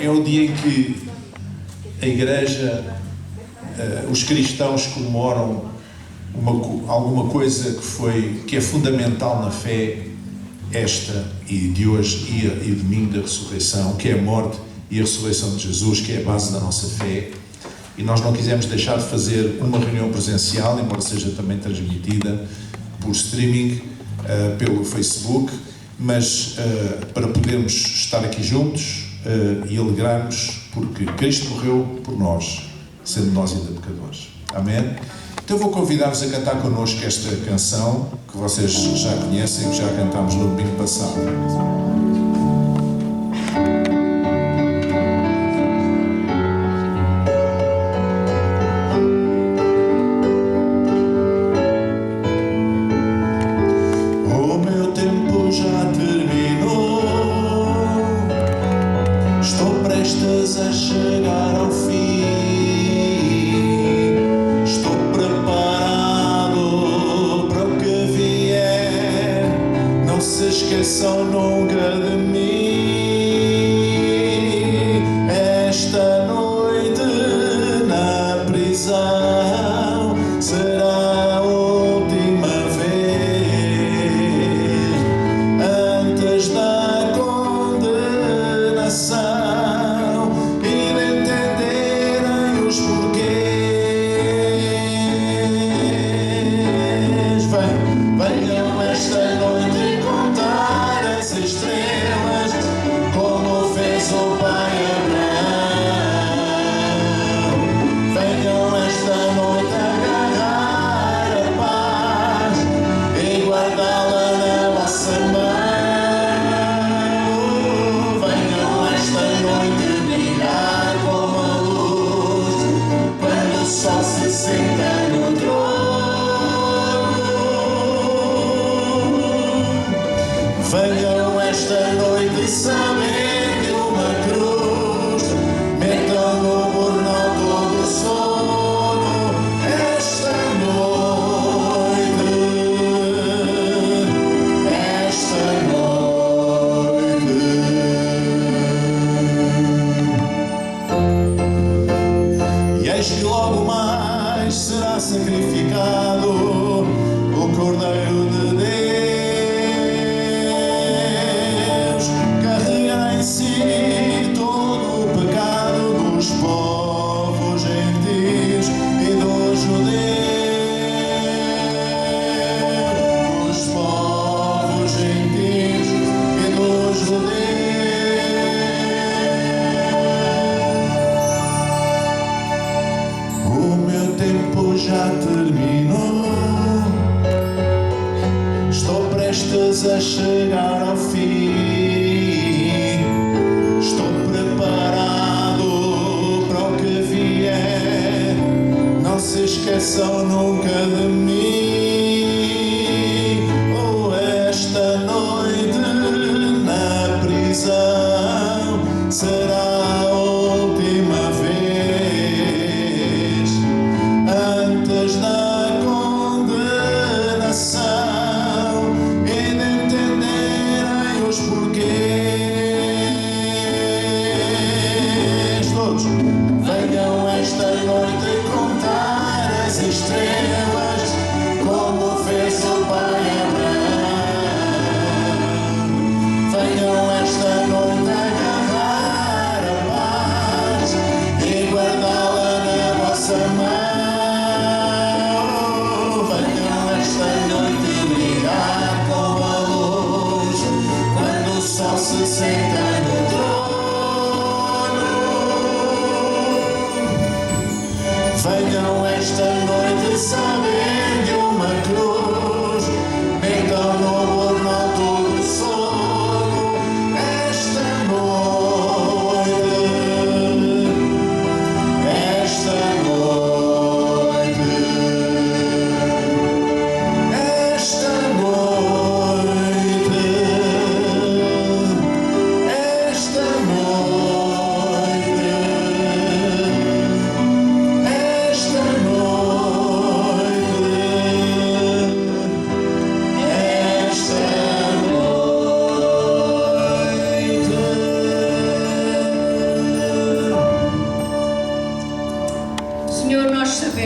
É o dia em que a Igreja, os cristãos comemoram alguma coisa que é fundamental na fé, esta e de hoje e domingo da ressurreição, que é a morte e a ressurreição de Jesus, que é a base da nossa fé. E nós não quisemos deixar de fazer uma reunião presencial, embora seja também transmitida por streaming, pelo Facebook, mas para podermos estar aqui juntos e alegrarmos, porque Cristo morreu por nós, sendo nós ainda pecadores. Amém? Então vou convidar-vos a cantar connosco esta canção, que vocês já conhecem, que já cantámos no domingo passado.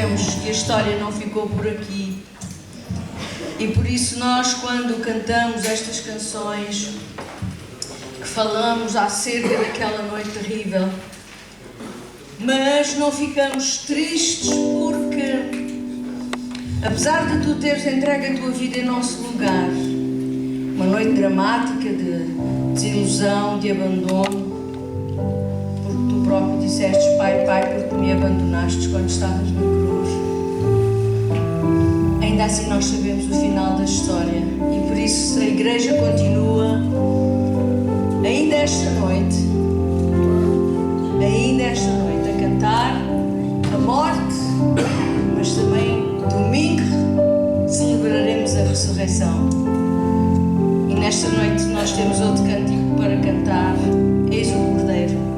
sabemos que a história não ficou por aqui. E por isso nós, quando cantamos estas canções, que falamos acerca daquela noite terrível, mas não ficamos tristes porque, apesar de tu teres entregue a tua vida em nosso lugar, uma noite dramática de desilusão, de abandono, porque tu próprio disseste: Pai, Pai, porque me abandonaste quando estavas na cruz. Ainda assim nós sabemos o final da história e por isso a Igreja continua ainda esta noite a cantar a morte, mas também domingo celebraremos a ressurreição. E nesta noite nós temos outro cântico para cantar: Eis o Cordeiro.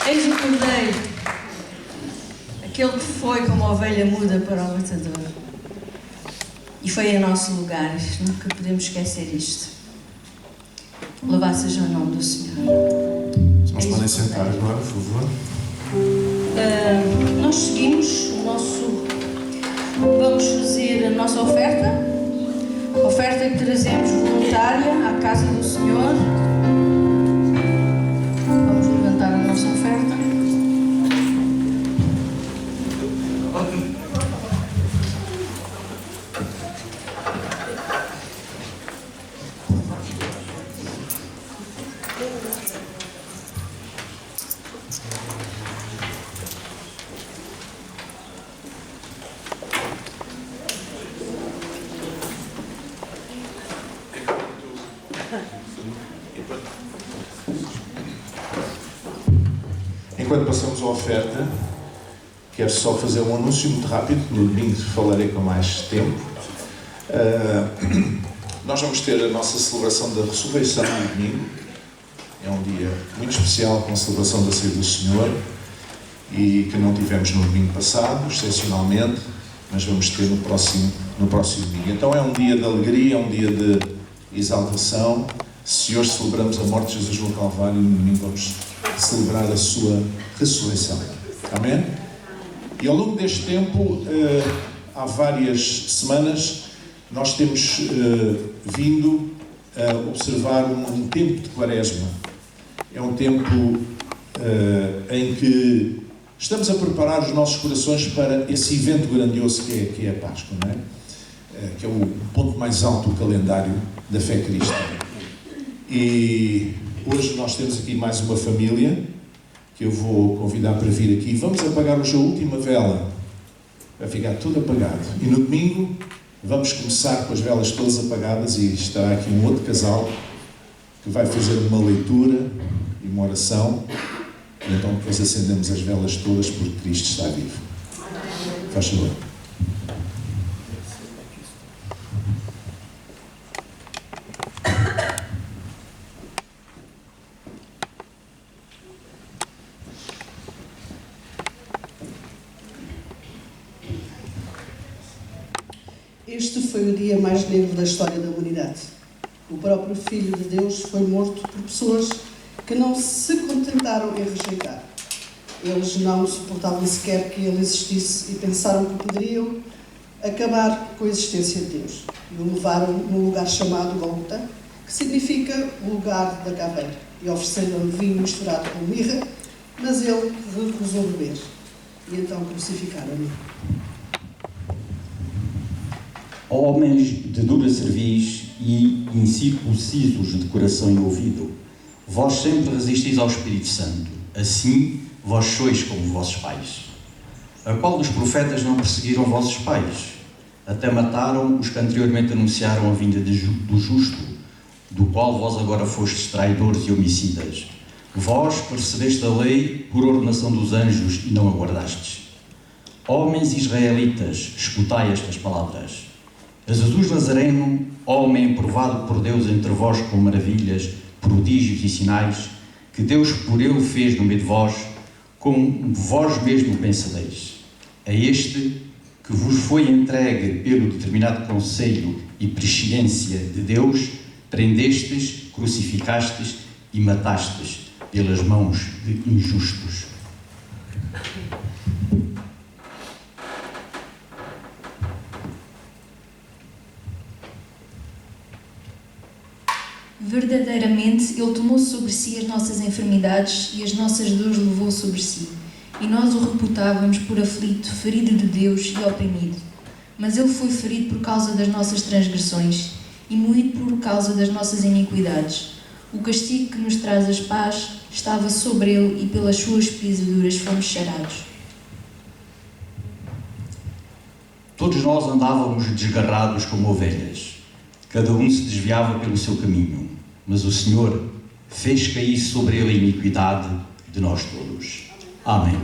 Eis o Cordeiro, aquele que foi como a ovelha muda para o matador. E foi em nosso lugar, nunca podemos esquecer isto. Louvado seja o nome do Senhor. Mas podem sentar agora, por favor. Nós seguimos o nosso... Vamos fazer a nossa oferta. A oferta que trazemos voluntária à casa do Senhor. Vamos levantar a nossa oferta. Agora passamos à oferta. Quero só fazer um anúncio muito rápido. No domingo falarei com mais tempo. Nós vamos ter a nossa celebração da ressurreição no domingo. É um dia muito especial com a celebração da ceia do Senhor e que não tivemos no domingo passado, excepcionalmente, mas vamos ter no próximo domingo. Então é um dia de alegria, é um dia de exaltação. Se hoje celebramos a morte de Jesus no Calvário, no domingo vamos celebrar a sua ressurreição. Amém? E ao longo deste tempo, há várias semanas, nós temos vindo a observar um tempo de Quaresma. É um tempo em que estamos a preparar os nossos corações para esse evento grandioso que é a Páscoa, não é? Que é o ponto mais alto do calendário da fé cristã. E hoje nós temos aqui mais uma família que eu vou convidar para vir aqui. Vamos apagar hoje a última vela. Vai ficar tudo apagado. E no domingo vamos começar com as velas todas apagadas e estará aqui um outro casal que vai fazer uma leitura e uma oração. E então depois acendemos as velas todas porque Cristo está vivo. Faz favor. Este foi o dia mais negro da história da humanidade. O próprio Filho de Deus foi morto por pessoas que não se contentaram em rejeitar. Eles não suportavam sequer que ele existisse e pensaram que poderiam acabar com a existência de Deus. E o levaram num lugar chamado Gólgota, que significa o lugar da caveira, e ofereceram-lhe vinho misturado com mirra, mas ele recusou beber. E então crucificaram-no. Homens de dura cerviz e incircuncisos de coração e ouvido, vós sempre resistis ao Espírito Santo, assim vós sois como vossos pais. A qual dos profetas não perseguiram vossos pais? Até mataram os que anteriormente anunciaram a vinda do justo, do qual vós agora fostes traidores e homicidas. Vós percebeste a lei por ordenação dos anjos e não a guardastes. Homens israelitas, escutai estas palavras. A Jesus Nazareno, homem provado por Deus entre vós com maravilhas, prodígios e sinais, que Deus por ele fez no meio de vós, como vós mesmo pensareis. A este que vos foi entregue pelo determinado conselho e presciência de Deus, prendestes, crucificastes e matastes pelas mãos de injustos. Verdadeiramente, Ele tomou sobre si as nossas enfermidades e as nossas dores levou sobre si. E nós o reputávamos por aflito, ferido de Deus e oprimido. Mas Ele foi ferido por causa das nossas transgressões e moído por causa das nossas iniquidades. O castigo que nos traz a paz estava sobre Ele e pelas suas pisaduras fomos sarados. Todos nós andávamos desgarrados como ovelhas. Cada um se desviava pelo seu caminho. Mas o Senhor fez cair sobre ele a iniquidade de nós todos. Amém.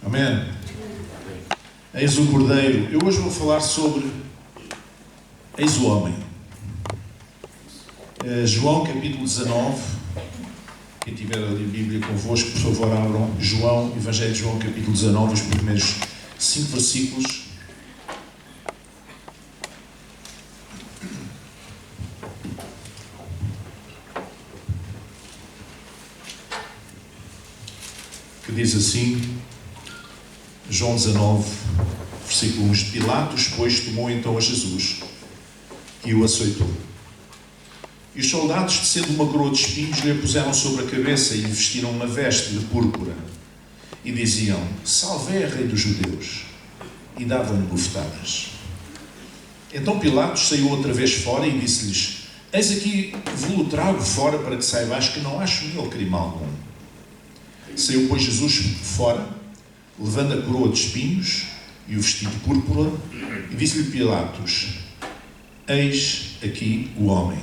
Amém. Eis o Cordeiro. Eu hoje vou falar sobre eis o homem. João capítulo 19. Quem tiver ali a Bíblia convosco, por favor, abram João, Evangelho de João capítulo 19, os primeiros 5 versículos. Que diz assim, João 19, versículo 1. Pilatos, pois, tomou então a Jesus e o açoitou. E os soldados, tecendo uma coroa de espinhos, lhe puseram sobre a cabeça e lhe vestiram uma veste de púrpura. E diziam, salve, rei dos judeus. E davam-lhe bofetadas. Então Pilatos saiu outra vez fora e disse-lhes, eis aqui vos-lo trago fora para que saibais que não acho nele crime algum. Saiu, pois, Jesus fora, levando a coroa de espinhos e o vestido de púrpura, e disse-lhe Pilatos: eis aqui o homem.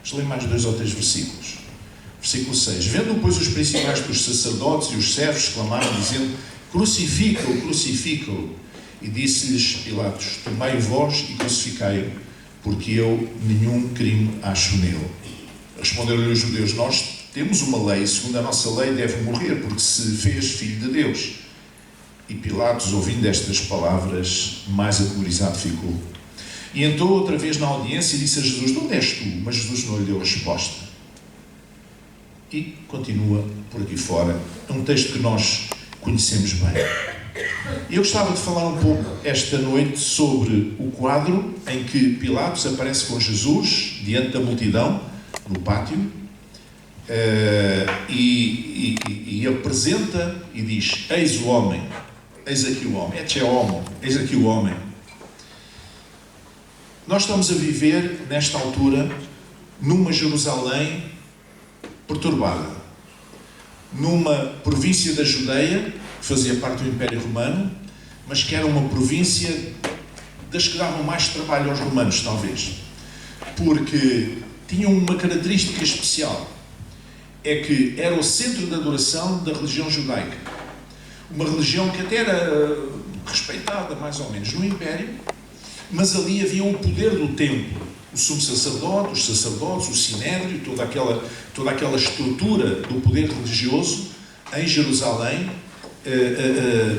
Vamos ler mais 2 ou 3 versículos. Versículo 6. Vendo, pois, os principais dos sacerdotes e os servos clamaram, dizendo: crucifica-o, crucifica-o. E disse-lhes Pilatos: tomai vós e crucificai-o, porque eu nenhum crime acho nele. Responderam-lhe os judeus: nós temos uma lei, segundo a nossa lei deve morrer, porque se fez filho de Deus. E Pilatos, ouvindo estas palavras, mais atemorizado ficou. E entrou outra vez na audiência e disse a Jesus: de onde és tu? Mas Jesus não lhe deu resposta. E continua por aqui fora. É um texto que nós conhecemos bem. Eu gostava de falar um pouco esta noite sobre o quadro em que Pilatos aparece com Jesus diante da multidão, no pátio, e apresenta e diz: eis o homem, eis aqui o homem, ecce homo, eis aqui o homem. Nós estamos a viver, nesta altura, numa Jerusalém perturbada, numa província da Judeia, que fazia parte do Império Romano, mas que era uma província das que davam mais trabalho aos romanos, talvez, porque tinham uma característica especial, é que era o centro de adoração da religião judaica, uma religião que até era respeitada, mais ou menos, no Império, mas ali havia o poder do templo, o sumo sacerdote, os sacerdotes, o sinédrio, toda aquela estrutura do poder religioso em Jerusalém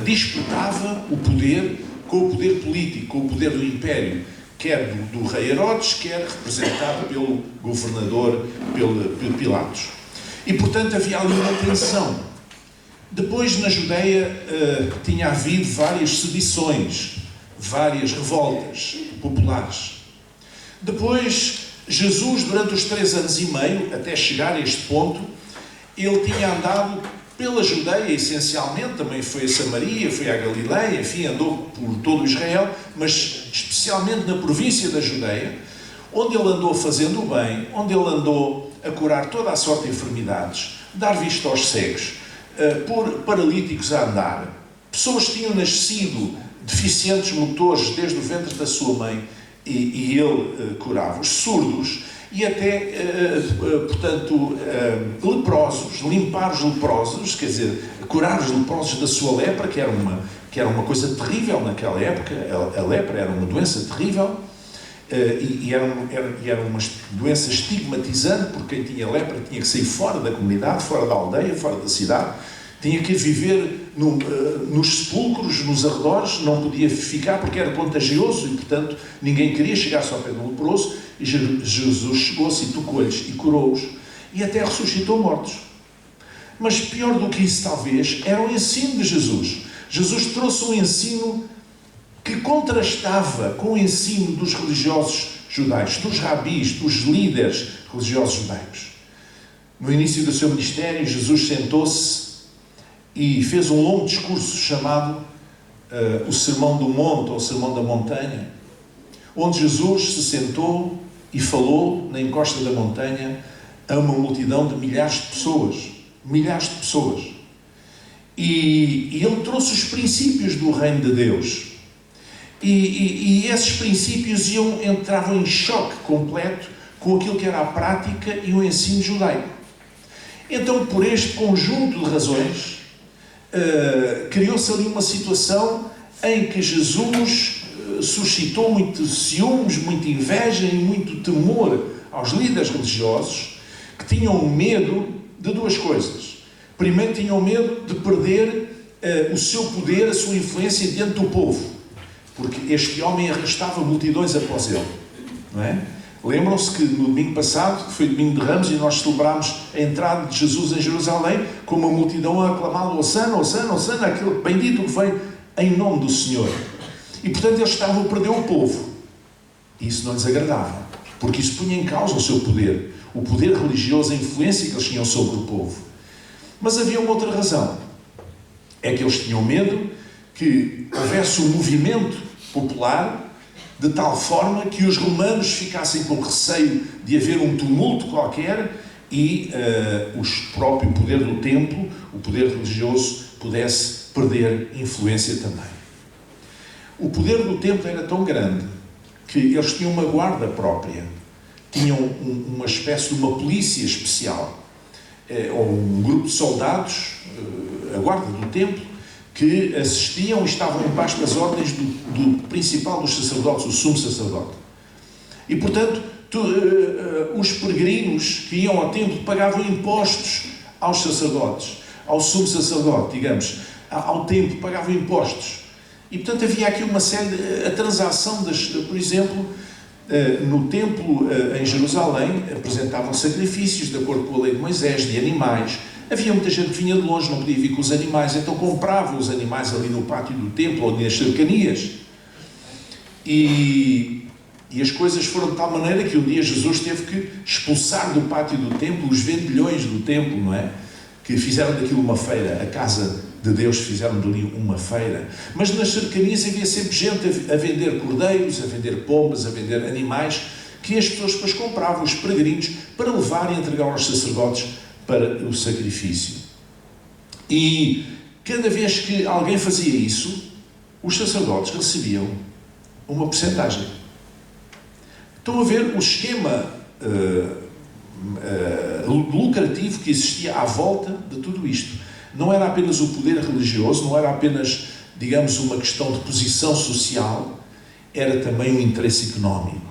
disputava o poder com o poder político, com o poder do Império, quer do rei Herodes, quer representado pelo governador, pelo Pilatos. E, portanto, havia ali uma tensão. Depois, na Judeia, tinha havido várias sedições, várias revoltas populares. Depois, Jesus, durante os 3 anos e meio, até chegar a este ponto, ele tinha andado pela Judeia, essencialmente, também foi a Samaria, foi a Galileia, enfim, andou por todo Israel, mas especialmente na província da Judeia, onde ele andou fazendo o bem, onde ele andou a curar toda a sorte de enfermidades, dar vista aos cegos, pôr paralíticos a andar. Pessoas que tinham nascido deficientes motores desde o ventre da sua mãe, e ele curava os surdos e até, portanto, leprosos, limpar os leprosos, quer dizer, curar os leprosos da sua lepra, que era uma coisa terrível naquela época. A lepra era uma doença terrível e era uma doença estigmatizante, porque quem tinha lepra tinha que sair fora da comunidade, fora da aldeia, fora da cidade, tinha que viver nos sepulcros, nos arredores, não podia ficar porque era contagioso e, portanto, ninguém queria chegar-se ao pé do leproso. E Jesus chegou-se e tocou-lhes e curou-os e até ressuscitou mortos. Mas pior do que isso, talvez, era o ensino de Jesus. Jesus trouxe um ensino que contrastava com o ensino dos religiosos judaicos, dos rabis, dos líderes religiosos judaicos. No início do seu ministério, Jesus sentou-se e fez um longo discurso chamado o Sermão do Monte, ou o Sermão da Montanha, onde Jesus se sentou e falou na encosta da montanha a uma multidão de milhares de pessoas. E ele trouxe os princípios do reino de Deus. E esses princípios entravam em choque completo com aquilo que era a prática e o ensino judaico. Então, por este conjunto de razões, criou-se ali uma situação em que Jesus suscitou muito ciúmes, muita inveja e muito temor aos líderes religiosos, que tinham medo de 2 coisas. Primeiro, tinham medo de perder o seu poder, a sua influência diante do povo, porque este homem arrastava multidões após ele, não é? Lembram-se que no domingo passado, que foi domingo de Ramos, e nós celebrámos a entrada de Jesus em Jerusalém, com uma multidão a aclamá-lo: Hosana, Hosana, Hosana, aquele bendito que vem em nome do Senhor. E, portanto, eles estavam a perder o povo. E isso não lhes agradava, porque isso punha em causa o seu poder, o poder religioso, a influência que eles tinham sobre o povo. Mas havia uma outra razão. É que eles tinham medo que houvesse um movimento popular de tal forma que os romanos ficassem com receio de haver um tumulto qualquer e o próprio poder do templo, o poder religioso, pudesse perder influência também. O poder do templo era tão grande que eles tinham uma guarda própria, tinham uma espécie de uma polícia especial, ou um grupo de soldados, a guarda do templo, que assistiam e estavam embaixo das ordens do principal dos sacerdotes, o sumo sacerdote. E, portanto, os peregrinos que iam ao templo pagavam impostos aos sacerdotes, ao sumo sacerdote, digamos, ao templo, pagavam impostos. E, portanto, havia aqui uma série, a transação, por exemplo, no templo em Jerusalém, apresentavam sacrifícios de acordo com a lei de Moisés, de animais. Havia muita gente que vinha de longe, não podia vir com os animais, então compravam os animais ali no pátio do templo ou nas cercanias. E as coisas foram de tal maneira que um dia Jesus teve que expulsar do pátio do templo os vendilhões do templo, não é? Que fizeram daquilo uma feira, a casa de Deus fizeram dali uma feira. Mas nas cercanias havia sempre gente a vender cordeiros, a vender pombas, a vender animais, que as pessoas depois compravam, os peregrinos, para levar e entregar aos sacerdotes para o sacrifício. E cada vez que alguém fazia isso, os sacerdotes recebiam uma percentagem. Estão a ver o esquema lucrativo que existia à volta de tudo isto. Não era apenas o poder religioso, não era apenas, digamos, uma questão de posição social, era também um interesse económico.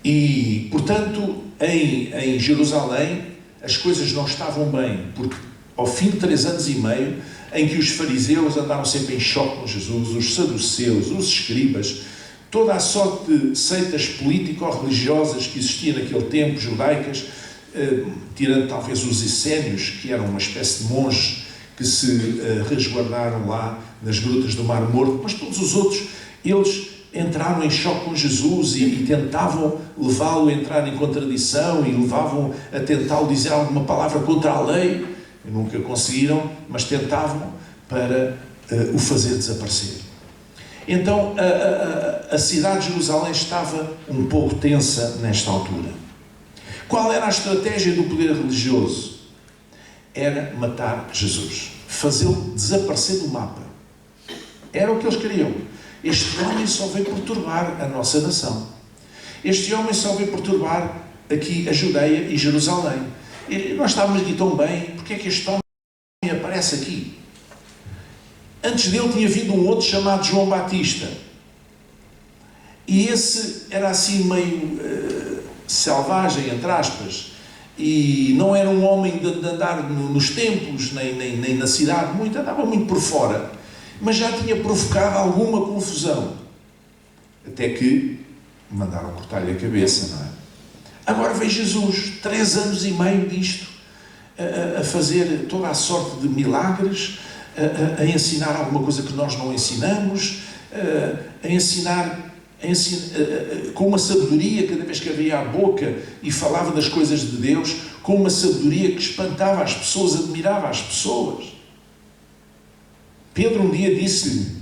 E, portanto, em Jerusalém, as coisas não estavam bem, porque ao fim de 3 anos e meio, em que os fariseus andaram sempre em choque com Jesus, os saduceus, os escribas, toda a sorte de seitas político-religiosas que existiam naquele tempo, judaicas, tirando talvez os essénios, que eram uma espécie de monges que se resguardaram lá nas grutas do Mar Morto, mas todos os outros, eles entraram em choque com Jesus e tentavam levá-lo a entrar em contradição e levavam a tentá-lo dizer alguma palavra contra a lei. Nunca conseguiram, mas tentavam para o fazer desaparecer. Então a cidade de Jerusalém estava um pouco tensa nesta altura. Qual era a estratégia do poder religioso? Era matar Jesus, fazê-lo desaparecer do mapa. Era o que eles queriam. Este homem só veio perturbar a nossa nação. Este homem só veio perturbar aqui a Judeia e Jerusalém. E nós estávamos aqui tão bem, porque é que este homem aparece aqui? Antes dele tinha vindo um outro chamado João Batista. E esse era assim meio selvagem, entre aspas, e não era um homem de andar nos templos, nem na cidade, andava muito por fora, mas já tinha provocado alguma confusão, até que mandaram cortar-lhe a cabeça, não é? Agora vem Jesus, 3 anos e meio disto, a fazer toda a sorte de milagres, a ensinar alguma coisa que nós não ensinamos, a ensinar com uma sabedoria, cada vez que abria a boca e falava das coisas de Deus, com uma sabedoria que espantava as pessoas, admirava as pessoas. Pedro um dia disse-lhe,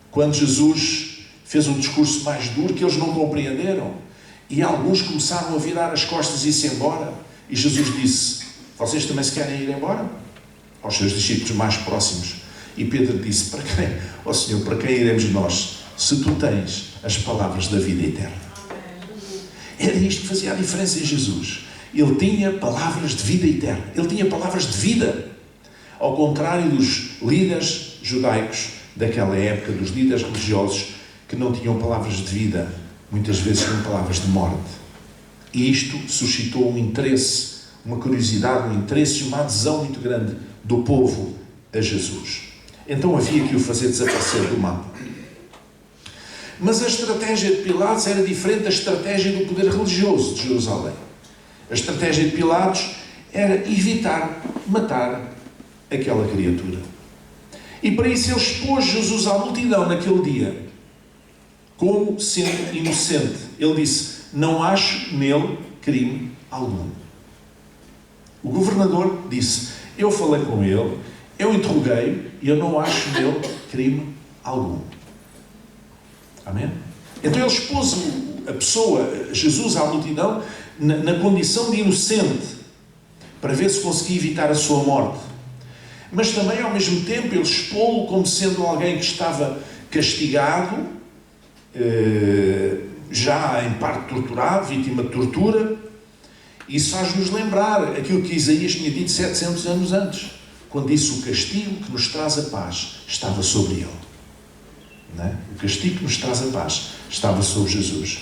quando Jesus fez um discurso mais duro, que eles não compreenderam, e alguns começaram a virar as costas e ir-se embora, e Jesus disse, vocês também se querem ir embora? Aos seus discípulos mais próximos. E Pedro disse, para quem? Ó Senhor, para quem iremos nós? Se tu tens as palavras da vida eterna. Era isto que fazia a diferença em Jesus. Ele tinha palavras de vida eterna. Ele tinha palavras de vida. Ao contrário dos líderes judaicos daquela época, dos líderes religiosos, que não tinham palavras de vida, muitas vezes tinham palavras de morte. E isto suscitou um interesse, uma curiosidade, um interesse e uma adesão muito grande do povo a Jesus. Então havia que o fazer desaparecer do mapa. Mas a estratégia de Pilatos era diferente da estratégia do poder religioso de Jerusalém. A estratégia de Pilatos era evitar matar aquela criatura. E para isso ele expôs Jesus à multidão naquele dia, como sendo inocente. Ele disse, não acho nele crime algum. O governador disse, eu falei com ele, eu interroguei e eu não acho nele crime algum. Amém? Então ele expôs a pessoa, Jesus, à multidão, na condição de inocente, para ver se conseguia evitar a sua morte. Mas também, ao mesmo tempo, ele expô-lo como sendo alguém que estava castigado, já em parte torturado, vítima de tortura. Isso faz-nos lembrar aquilo que Isaías tinha dito 700 anos antes, quando disse: o castigo que nos traz a paz estava sobre ele. Não é? O castigo que nos traz a paz estava sobre Jesus.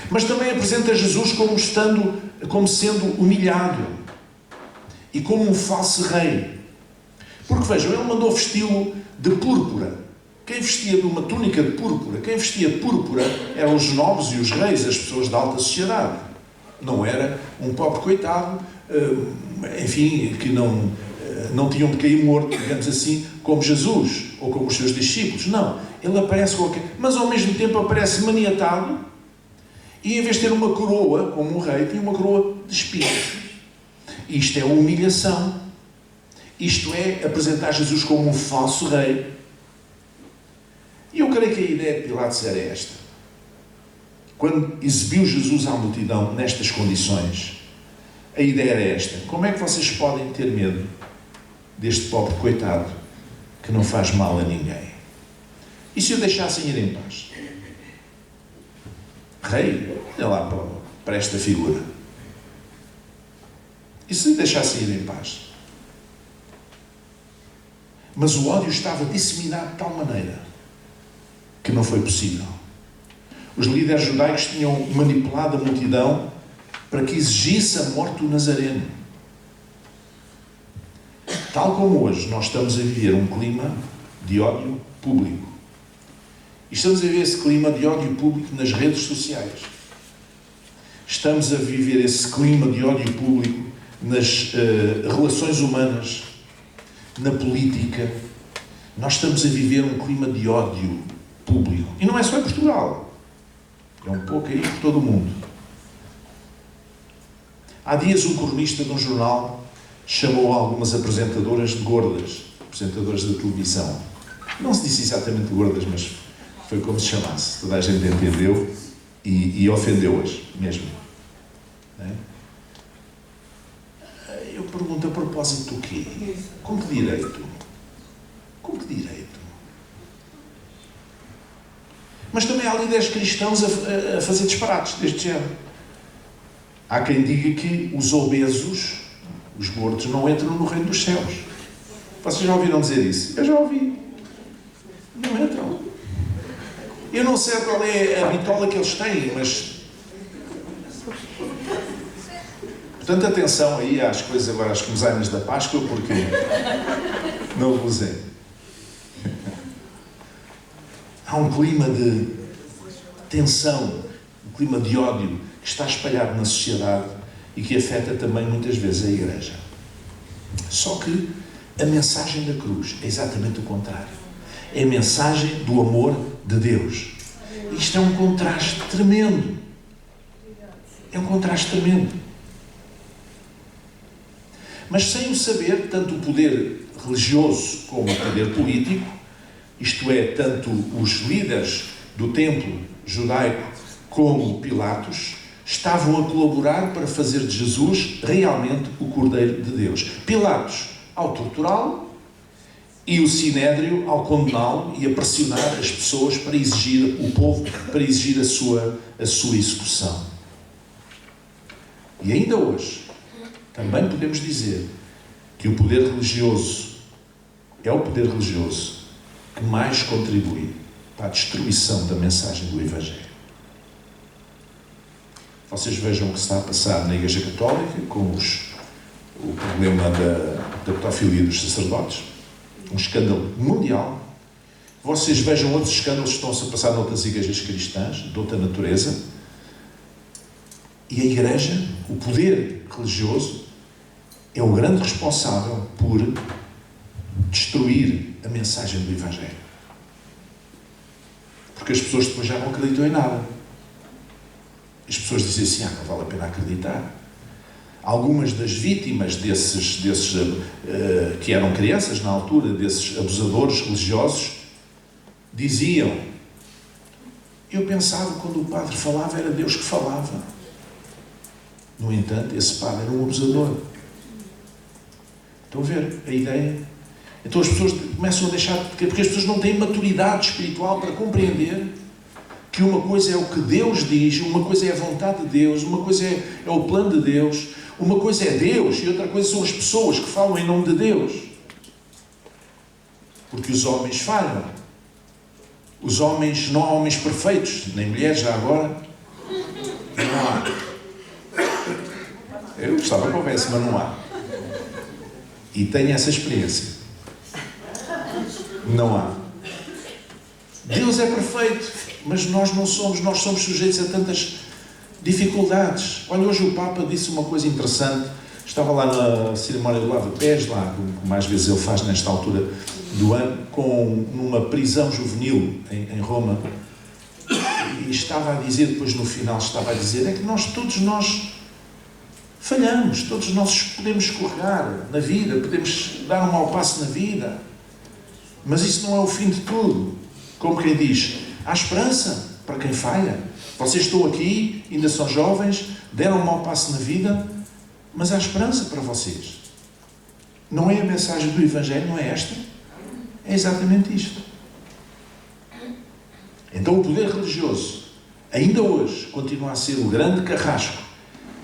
Mas também apresenta Jesus como sendo humilhado e como um falso rei. Porque vejam, ele mandou vesti-lo de púrpura. Quem vestia de uma túnica de púrpura, quem vestia de púrpura eram os nobres e os reis, as pessoas da alta sociedade. Não era um pobre coitado, enfim, que não tinham de cair morto, digamos assim, como Jesus ou como os seus discípulos. Não, ele aparece mas ao mesmo tempo aparece maniatado, e em vez de ter uma coroa como um rei, tinha uma coroa de espinhos. Isto é humilhação. Isto é apresentar Jesus como um falso rei. E eu creio que a ideia de Pilatos era esta. Quando exibiu Jesus à multidão nestas condições, a ideia era esta: como é que vocês podem ter medo deste pobre coitado que não faz mal a ninguém? E se o deixassem ir em paz? Rei, olha lá para esta figura. E se o deixassem ir em paz? Mas o ódio estava disseminado de tal maneira que não foi possível. Os líderes judaicos tinham manipulado a multidão para que exigisse a morte do Nazareno. Tal como hoje nós estamos a viver um clima de ódio público. E estamos a viver esse clima de ódio público nas redes sociais. Estamos a viver esse clima de ódio público nas relações humanas, na política. Nós estamos a viver um clima de ódio público. E não é só em Portugal. É um pouco aí por todo o mundo. Há dias um cronista de um jornal chamou algumas apresentadoras de gordas, apresentadoras da televisão. Não se disse exatamente gordas, mas foi como se chamasse. Toda a gente entendeu e ofendeu-as mesmo. Não é? Eu pergunto, a propósito do quê? Com que direito? Com que direito? Mas também há líderes cristãos a fazer disparates deste género. Há quem diga que os obesos, os gordos, não entram no reino dos céus. Vocês já ouviram dizer isso? Eu já ouvi. Não entram. Eu não sei qual é a bitola que eles têm, mas... Portanto, atenção aí às coisas agora, às começanas da Páscoa, porque não abusem. Há um clima de tensão, um clima de ódio que está espalhado na sociedade e que afeta também muitas vezes a Igreja. Só que a mensagem da cruz é exatamente o contrário. É a mensagem do amor de Deus. Isto é um contraste tremendo. É um contraste tremendo. Mas sem o saber, tanto o poder religioso como o poder político, isto é, tanto os líderes do templo judaico como Pilatos, estavam a colaborar para fazer de Jesus realmente o Cordeiro de Deus. Pilatos ao torturá-lo e o Sinédrio ao condená-lo e a pressionar as pessoas para exigir, o povo, para exigir a sua execução. E ainda hoje, também podemos dizer que o poder religioso é o poder religioso que mais contribui para a destruição da mensagem do Evangelho. Vocês vejam o que está a passar na Igreja Católica com o problema da pedofilia dos sacerdotes, um escândalo mundial. Vocês vejam outros escândalos que estão-se a passar noutras igrejas cristãs, de outra natureza. E a Igreja, o poder religioso, é o grande responsável por destruir a mensagem do Evangelho. Porque as pessoas depois já não acreditam em nada. As pessoas dizem assim, não vale a pena acreditar. Algumas das vítimas desses que eram crianças na altura, desses abusadores religiosos, diziam: eu pensava que quando o padre falava era Deus que falava. No entanto, esse padre era um abusador. Estão a ver a ideia? Então as pessoas começam a deixar... Porque as pessoas não têm maturidade espiritual para compreender que uma coisa é o que Deus diz, uma coisa é a vontade de Deus, uma coisa é o plano de Deus, uma coisa é Deus e outra coisa são as pessoas que falam em nome de Deus. Porque os homens falham. Os homens, não há homens perfeitos, nem mulheres já agora. Não há. Eu gostava que houvesse, mas não há. E tenho essa experiência. Não há. Deus é perfeito, mas nós não somos. Nós somos sujeitos a tantas dificuldades. Olha, hoje o Papa disse uma coisa interessante. Estava lá na cerimónia do Lava Pés, lá, como às vezes ele faz nesta altura do ano, numa prisão juvenil em Roma. E estava a dizer, depois no final, estava a dizer, é que todos nós falhamos, todos nós podemos escorregar na vida, podemos dar um mau passo na vida, mas isso não é o fim de tudo. Como quem diz, há esperança para quem falha. Vocês estão aqui, ainda são jovens, deram um mau passo na vida, mas há esperança para vocês. Não é a mensagem do Evangelho, não é esta? É exatamente isto. Então o poder religioso, ainda hoje, continua a ser o grande carrasco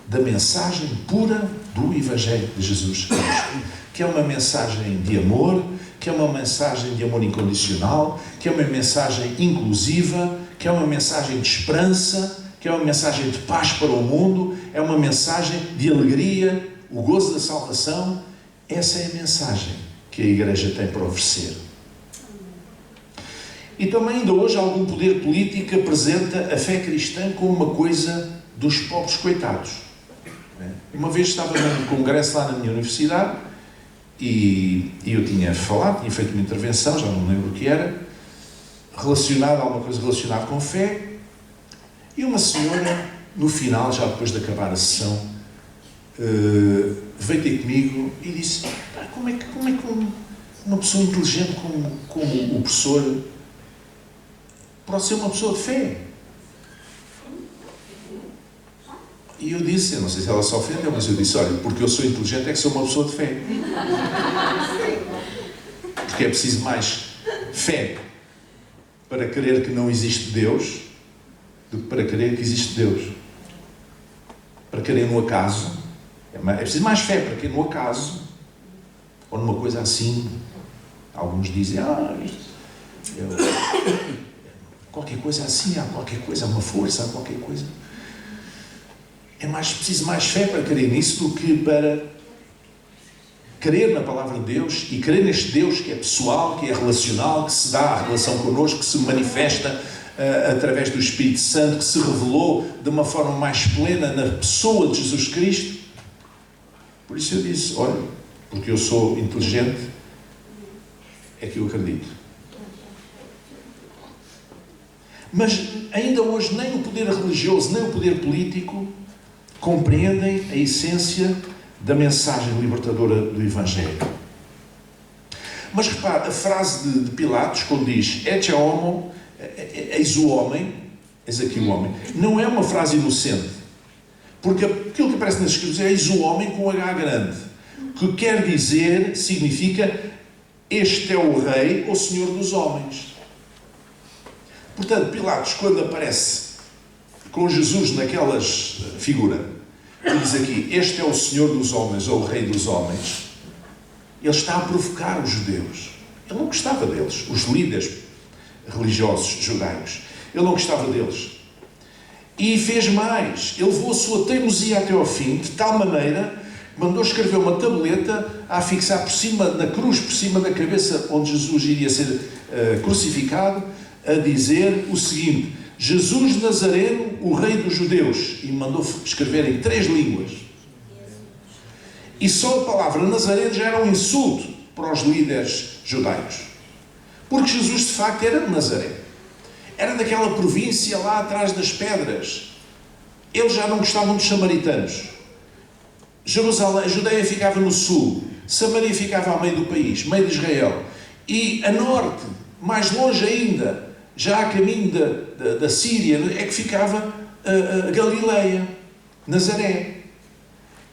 da mensagem pura do Evangelho de Jesus Cristo, que é uma mensagem de amor, que é uma mensagem de amor incondicional, que é uma mensagem inclusiva, que é uma mensagem de esperança, que é uma mensagem de paz para o mundo, é uma mensagem de alegria, o gozo da salvação. Essa é a mensagem que a Igreja tem para oferecer. E também ainda hoje algum poder político apresenta a fé cristã como uma coisa dos pobres coitados. Uma vez estava num congresso lá na minha universidade e eu tinha feito uma intervenção, já não me lembro o que era, alguma coisa relacionada com fé, e uma senhora, no final, já depois de acabar a sessão, veio ter comigo e disse, como é que uma pessoa inteligente como o professor pode ser uma pessoa de fé? E eu disse, eu não sei se ela se ofendeu, mas eu disse, olha, porque eu sou inteligente é que sou uma pessoa de fé. Porque é preciso mais fé para crer que não existe Deus do que para crer que existe Deus. Para crer no acaso. É preciso mais fé para crer no acaso ou numa coisa assim. Alguns dizem, qualquer coisa assim, há qualquer coisa, há uma força, há qualquer coisa. Preciso mais fé para crer nisso do que para crer na palavra de Deus e crer neste Deus que é pessoal, que é relacional, que se dá à relação connosco, que se manifesta através do Espírito Santo, que se revelou de uma forma mais plena na pessoa de Jesus Cristo. Por isso eu disse, olha, porque eu sou inteligente, é que eu acredito. Mas ainda hoje nem o poder religioso, nem o poder político compreendem a essência da mensagem libertadora do Evangelho. Mas repare, a frase de Pilatos, quando diz Ecce homo, eis o homem, eis aqui o homem, não é uma frase inocente, porque aquilo que aparece nas Escrituras é eis o homem com H grande, que quer dizer, significa este é o rei ou senhor dos homens. Portanto, Pilatos, quando aparece com Jesus naquelas figura, que diz aqui, este é o Senhor dos homens, ou o Rei dos homens, ele está a provocar os judeus. Ele não gostava deles, os líderes religiosos judaicos. Ele não gostava deles. E fez mais, ele levou a sua teimosia até ao fim, de tal maneira, mandou escrever uma tableta a fixar por cima, na cruz, por cima da cabeça onde Jesus iria ser crucificado, a dizer o seguinte, Jesus Nazareno, o Rei dos Judeus, e mandou escrever em 3 línguas. E só a palavra Nazareno já era um insulto para os líderes judaicos. Porque Jesus, de facto, era de Nazaré. Era daquela província lá atrás das pedras. Eles já não gostavam dos samaritanos. Jerusalém, a Judeia ficava no sul. Samaria ficava ao meio do país, meio de Israel. E a norte, mais longe ainda, já a caminho da Síria, é que ficava a Galileia, Nazaré.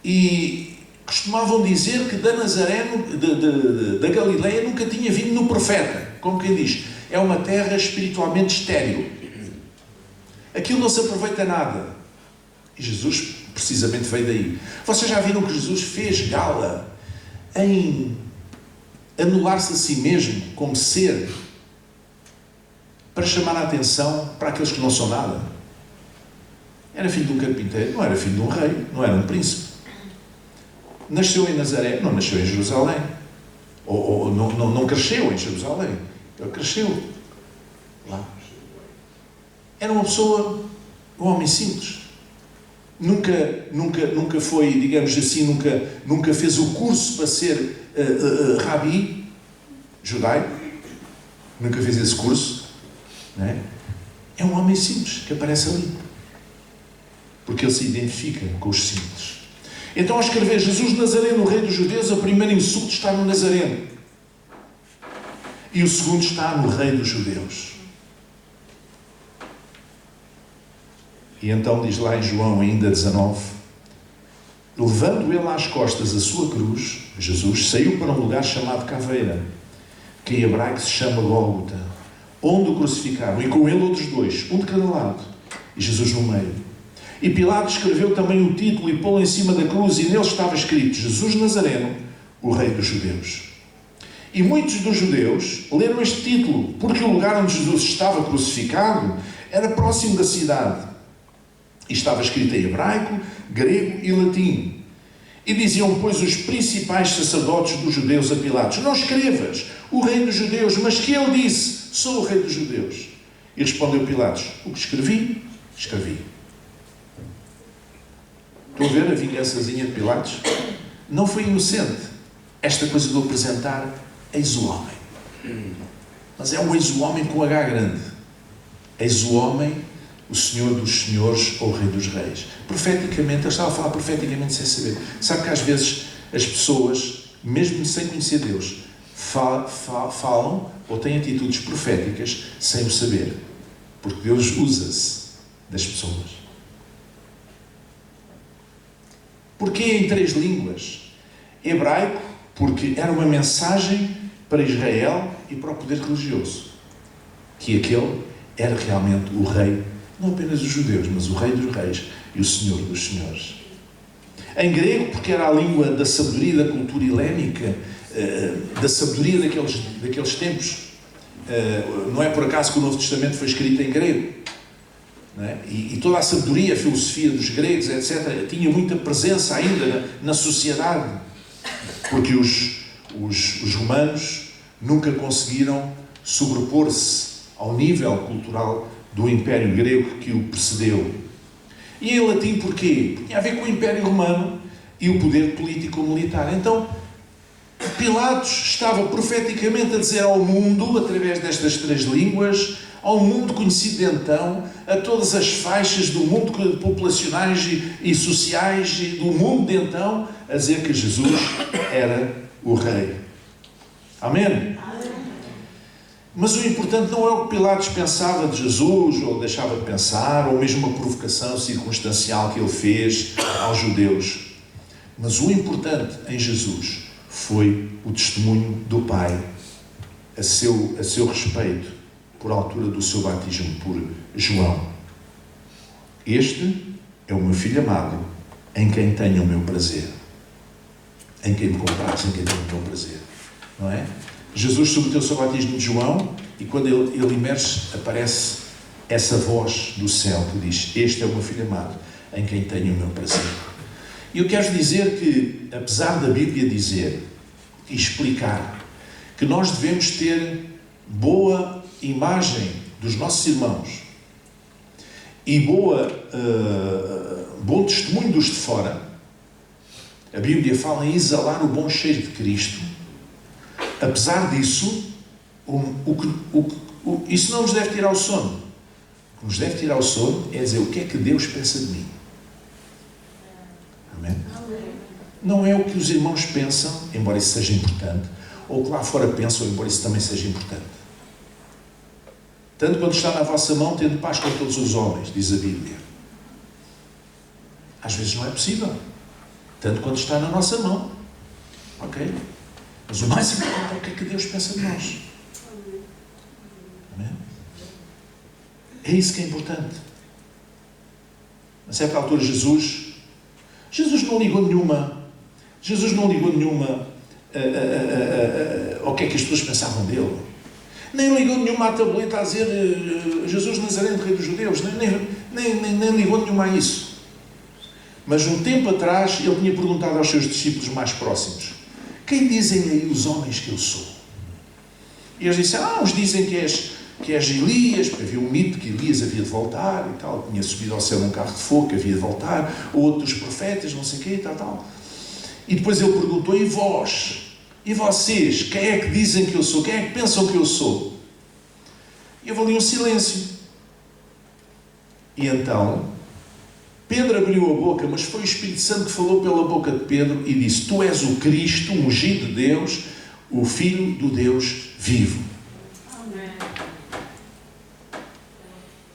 E costumavam dizer que da Nazaré, da Galileia, nunca tinha vindo no profeta. Como quem diz, é uma terra espiritualmente estéril. Aquilo não se aproveita nada. E Jesus precisamente veio daí. Vocês já viram que Jesus fez gala em anular-se a si mesmo como ser para chamar a atenção para aqueles que não são nada? Era filho de um carpinteiro, não era filho de um rei, não era um príncipe. Nasceu em Nazaré, não nasceu em Jerusalém. Ou não cresceu em Jerusalém. Ele cresceu lá. Era uma pessoa, um homem simples. Nunca foi, digamos assim, nunca fez o curso para ser rabi judaico. Nunca fez esse curso. Não é? É um homem simples que aparece ali. Porque ele se identifica com os simples. Então, ao escrever Jesus Nazareno, o rei dos judeus, o primeiro insulto está no Nazareno. E o segundo está no rei dos judeus. E então diz lá em João ainda 19, levando ele às costas a sua cruz, Jesus saiu para um lugar chamado Caveira, que em hebraico se chama Gólgota, onde o crucificaram, e com ele outros dois, um de cada lado, e Jesus no meio. E Pilatos escreveu também o título e pô-lo em cima da cruz, e nele estava escrito, Jesus Nazareno, o rei dos judeus. E muitos dos judeus leram este título, porque o lugar onde Jesus estava crucificado era próximo da cidade. E estava escrito em hebraico, grego e latim. E diziam, pois, os principais sacerdotes dos judeus a Pilatos, não escrevas, o rei dos judeus, mas que ele disse, sou o rei dos judeus. E respondeu Pilatos, o que escrevi, escrevi. Estão a ver a vingançazinha de Pilatos? Não foi inocente esta coisa de apresentar eis o homem. Mas é o eis o homem com H grande. Eis o homem, o Senhor dos senhores ou o Rei dos reis. Profeticamente, eu estava a falar profeticamente sem saber. Sabe que às vezes as pessoas, mesmo sem conhecer Deus, falam ou têm atitudes proféticas sem o saber. Porque Deus usa-se das pessoas. Porquê em 3 línguas? Hebraico, porque era uma mensagem para Israel e para o poder religioso. Que aquele era realmente o rei, não apenas dos judeus, mas o rei dos reis e o senhor dos senhores. Em grego, porque era a língua da sabedoria da cultura helénica, da sabedoria daqueles tempos. Não é por acaso que o Novo Testamento foi escrito em grego. Não é? E toda a sabedoria, a filosofia dos gregos, etc., tinha muita presença ainda na sociedade. Porque os romanos nunca conseguiram sobrepor-se ao nível cultural do Império Grego que o precedeu. E em latim porquê? Tinha a ver com o Império Romano e o poder político-militar. Então, Pilatos estava profeticamente a dizer ao mundo, através destas 3 línguas, ao mundo conhecido de então, a todas as faixas do mundo populacionais e sociais e do mundo de então, a dizer que Jesus era o rei. Amém? Mas o importante não é o que Pilatos pensava de Jesus, ou deixava de pensar, ou mesmo uma provocação circunstancial que ele fez aos judeus. Mas o importante em Jesus foi o testemunho do Pai a seu respeito, por altura do seu batismo por João. Este é o meu Filho amado, em quem tenho o meu prazer. Em quem me compraz, em quem tenho o meu prazer. Não é? Jesus submeteu-se ao batismo de João e quando ele emerge, aparece essa voz do céu que diz, este é o meu Filho amado, em quem tenho o meu prazer. E eu quero dizer que, apesar da Bíblia dizer e explicar que nós devemos ter boa imagem dos nossos irmãos e bom testemunho dos de fora, a Bíblia fala em exalar o bom cheiro de Cristo. Apesar disso, isso não nos deve tirar o sono. O que nos deve tirar o sono é dizer o que é que Deus pensa de mim. Amém? Não é o que os irmãos pensam, embora isso seja importante, ou o que lá fora pensam, embora isso também seja importante. Tanto quando está na vossa mão, tendo paz com todos os homens, diz a Bíblia. Às vezes não é possível. tanto quanto está na nossa mão. Ok? Mas o mais importante é o que é que Deus pensa de nós. Amém? É isso que é importante. A certa altura Jesus não ligou nenhuma ao que é que as pessoas pensavam dele. Nem ligou nenhuma à tabuleta a dizer Jesus Nazareno, Rei dos Judeus. Nem ligou nenhuma a isso. Mas um tempo atrás ele tinha perguntado aos seus discípulos mais próximos: quem dizem aí os homens que eu sou? E eles disseram: uns dizem que és Elias, porque havia um mito que Elias havia de voltar e tal, tinha subido ao céu num carro de fogo, que havia de voltar, ou outros profetas, não sei o quê e tal. E depois ele perguntou: e vós? E vocês? Quem é que dizem que eu sou? Quem é que pensam que eu sou? E houve ali um silêncio. E então Pedro abriu a boca, mas foi o Espírito Santo que falou pela boca de Pedro e disse: tu és o Cristo, o ungido de Deus, o Filho do Deus vivo. Amém.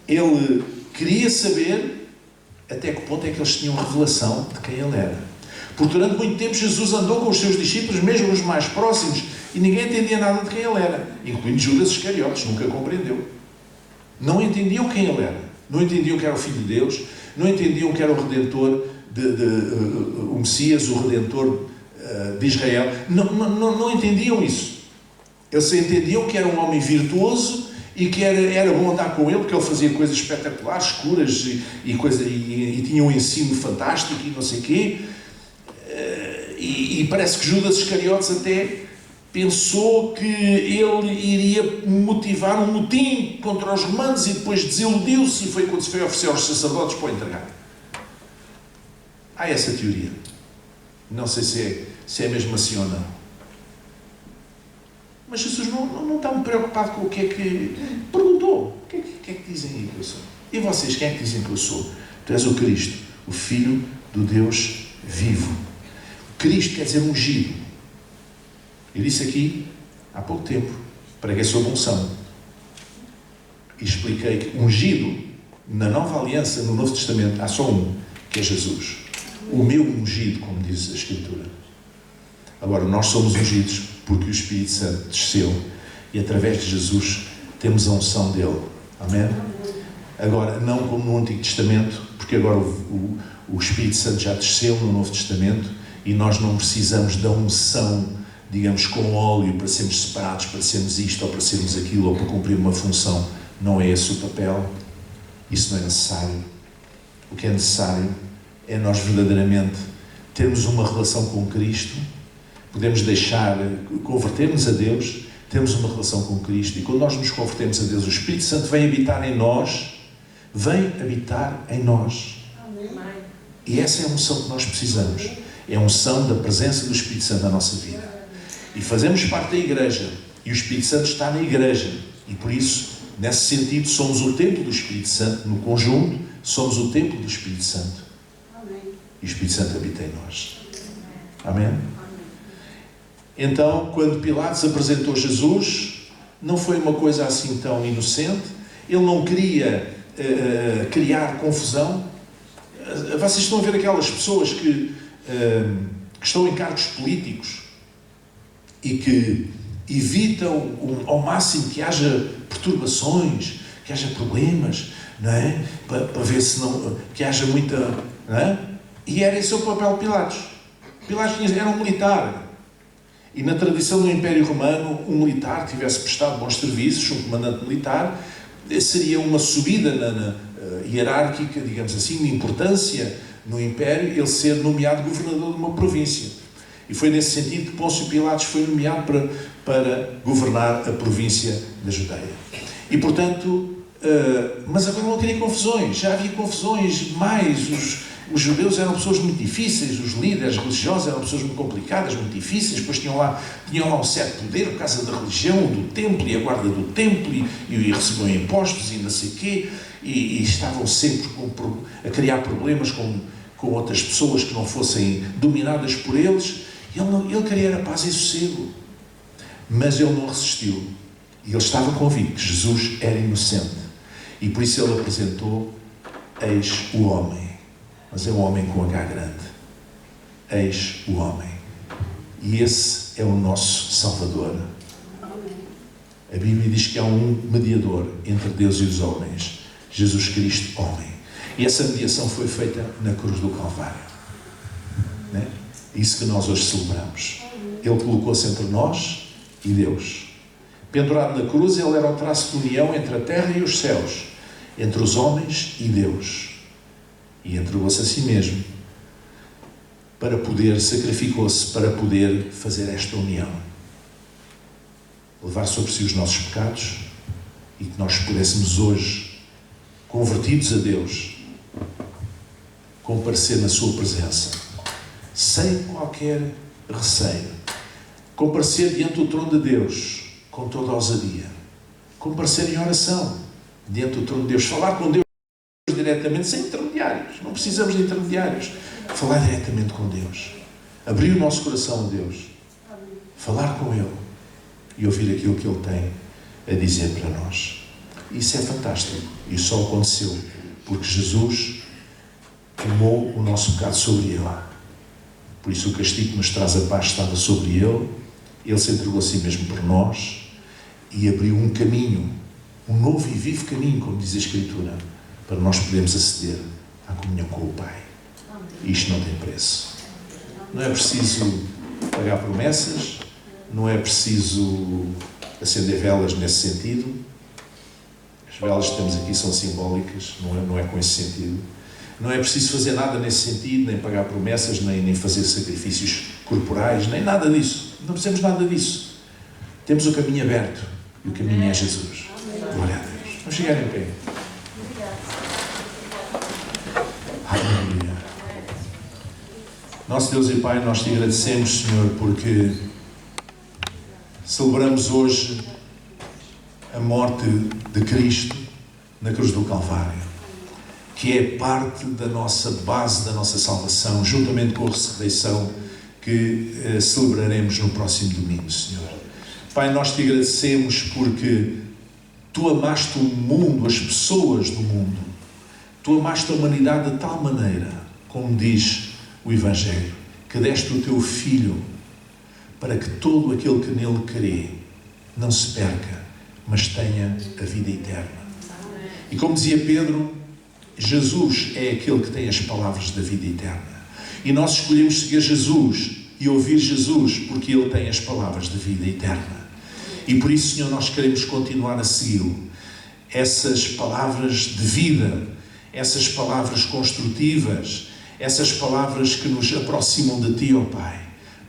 Ele queria saber até que ponto é que eles tinham revelação de quem ele era. Porque durante muito tempo Jesus andou com os seus discípulos, mesmo os mais próximos, e ninguém entendia nada de quem ele era, incluindo Judas Iscariotes, nunca compreendeu. Não entendiam quem ele era. Não entendiam que era o Filho de Deus, não entendiam que era o Redentor, o Messias, o Redentor de Israel. Não entendiam isso. Eles entendiam que era um homem virtuoso e que era bom andar com ele, porque ele fazia coisas espetaculares, curas e tinha um ensino fantástico e não sei o quê. E parece que Judas Iscariotes até pensou que ele iria motivar um motim contra os romanos e depois desiludiu-se, e foi quando se foi oferecer aos sacerdotes para o entregar. Há essa teoria. Não sei se é mesmo assim ou não. Mas Jesus não está muito preocupado com o que é que... Perguntou: o que é que dizem aí que eu sou? E vocês, quem é que dizem que eu sou? Tu és o Cristo, o Filho do Deus vivo. Cristo quer dizer ungido. Eu disse aqui, há pouco tempo, preguei sobre unção. E expliquei que ungido, na Nova Aliança, no Novo Testamento, há só um, que é Jesus. O meu ungido, como diz a Escritura. Agora, nós somos ungidos porque o Espírito Santo desceu e através de Jesus temos a unção dele. Amém? Agora, não como no Antigo Testamento, porque agora o Espírito Santo já desceu no Novo Testamento e nós não precisamos da unção, digamos, com óleo para sermos separados, para sermos isto ou para sermos aquilo ou para cumprir uma função. Não é esse o papel. Isso não é necessário. O que é necessário é nós verdadeiramente termos uma relação com Cristo, podemos converter-nos a Deus, temos uma relação com Cristo, e quando nós nos convertemos a Deus, o Espírito Santo vem habitar em nós. Amém. E essa é a unção que nós precisamos. É a unção da presença do Espírito Santo na nossa vida. E fazemos parte da igreja, e o Espírito Santo está na igreja, e por isso, nesse sentido, somos o templo do Espírito Santo. No conjunto, somos o templo do Espírito Santo. Amém. E o Espírito Santo habita em nós. Amém? Então, quando Pilatos apresentou Jesus, não foi uma coisa assim tão inocente. Ele não queria criar confusão. Vocês estão a ver aquelas pessoas que estão em cargos políticos e que evitam ao máximo que haja perturbações, que haja problemas, não é? Para ver se não, que haja muita... Não é? E era esse o papel de Pilatos. Pilatos era um militar. E na tradição do Império Romano, um militar que tivesse prestado bons serviços, um comandante militar, seria uma subida na hierárquica, digamos assim, de importância no Império, ele ser nomeado governador de uma província. E foi nesse sentido que Pôncio Pilatos foi nomeado para governar a província da Judeia. E, portanto, mas agora não queria confusões. Já havia confusões demais. Os judeus eram pessoas muito difíceis, os líderes religiosos eram pessoas muito complicadas, muito difíceis, depois tinham lá um certo poder por causa da religião, do templo e a guarda do templo, e recebiam impostos e não sei o quê, e estavam sempre a criar problemas com outras pessoas que não fossem dominadas por eles. Ele queria a paz e sossego, mas ele não resistiu, e ele estava convicto que Jesus era inocente, e por isso ele apresentou: eis o homem. Mas é um homem com H grande. eis o homem. E esse é o nosso Salvador. A Bíblia diz que há um mediador entre Deus e os homens, Jesus Cristo, homem. E essa mediação foi feita na cruz do Calvário. Né? Isso que nós hoje celebramos. Ele colocou-se entre nós e Deus. Pendurado na cruz, ele era o traço de união entre a terra e os céus, entre os homens e Deus. E entregou-se a si mesmo para poder, sacrificou-se para poder fazer esta união. Levar sobre si os nossos pecados e que nós pudéssemos hoje, convertidos a Deus, comparecer na sua presença, sem qualquer receio, comparecer diante do trono de Deus com toda a ousadia, comparecer em oração diante do trono de Deus, falar com Deus diretamente, sem intermediários. Não precisamos de intermediários. Falar diretamente com Deus, abrir o nosso coração a Deus, falar com Ele e ouvir aquilo que Ele tem a dizer para nós. Isso é fantástico. E só aconteceu porque Jesus tomou o nosso pecado sobre Ele. Por isso o castigo que nos traz a paz estava sobre Ele. Ele se entregou a si mesmo por nós e abriu um caminho, um novo e vivo caminho, como diz a Escritura, para nós podermos aceder à comunhão com o Pai. E isto não tem preço. Não é preciso pagar promessas, não é preciso acender velas nesse sentido. As velas que temos aqui são simbólicas, não é com esse sentido. Não é preciso fazer nada nesse sentido, nem pagar promessas, nem fazer sacrifícios corporais, nem nada disso. Não precisamos nada disso. Temos o caminho aberto e o caminho é Jesus. Glória a Deus. Vamos chegar em pé. Aleluia. Nosso Deus e Pai, nós te agradecemos, Senhor, porque celebramos hoje a morte de Cristo na cruz do Calvário, que é parte da nossa base, da nossa salvação, juntamente com a ressurreição que celebraremos no próximo domingo, Senhor. Pai, nós te agradecemos porque tu amaste o mundo, as pessoas do mundo. Tu amaste a humanidade de tal maneira, como diz o Evangelho, que deste o teu Filho para que todo aquele que nele crê não se perca, mas tenha a vida eterna. E como dizia Pedro, Jesus é aquele que tem as palavras da vida eterna. E nós escolhemos seguir Jesus e ouvir Jesus porque Ele tem as palavras da vida eterna. E por isso, Senhor, nós queremos continuar a segui-lo. Essas palavras de vida, essas palavras construtivas, essas palavras que nos aproximam de Ti, ó Pai.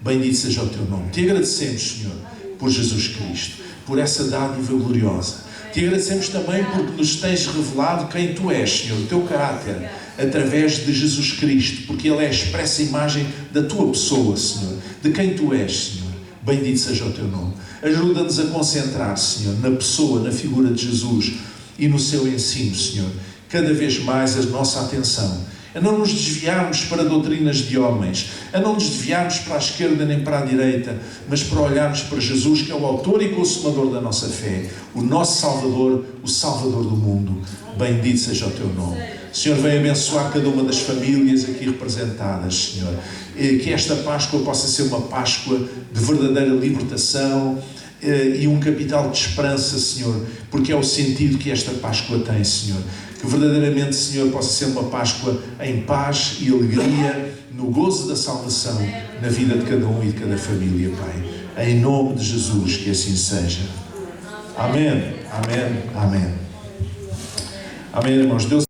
Bendito seja o Teu nome. Te agradecemos, Senhor, por Jesus Cristo, por essa dádiva gloriosa. Te agradecemos também porque nos tens revelado quem Tu és, Senhor, o Teu caráter, através de Jesus Cristo, porque Ele é a expressa imagem da Tua pessoa, Senhor, de quem Tu és, Senhor. Bendito seja o Teu nome. Ajuda-nos a concentrar, Senhor, na pessoa, na figura de Jesus e no Seu ensino, Senhor. Cada vez mais a nossa atenção, a não nos desviarmos para doutrinas de homens, a não nos desviarmos para a esquerda nem para a direita, mas para olharmos para Jesus, que é o autor e consumador da nossa fé, o nosso Salvador, o Salvador do mundo. Bendito seja o Teu nome. Senhor, vem abençoar cada uma das famílias aqui representadas, Senhor. Que esta Páscoa possa ser uma Páscoa de verdadeira libertação e um capital de esperança, Senhor, porque é o sentido que esta Páscoa tem, Senhor. Que verdadeiramente, Senhor, possa ser uma Páscoa em paz e alegria, no gozo da salvação, na vida de cada um e de cada família, Pai. Em nome de Jesus, que assim seja. Amém. Amém. Amém. Amém, irmãos. Deus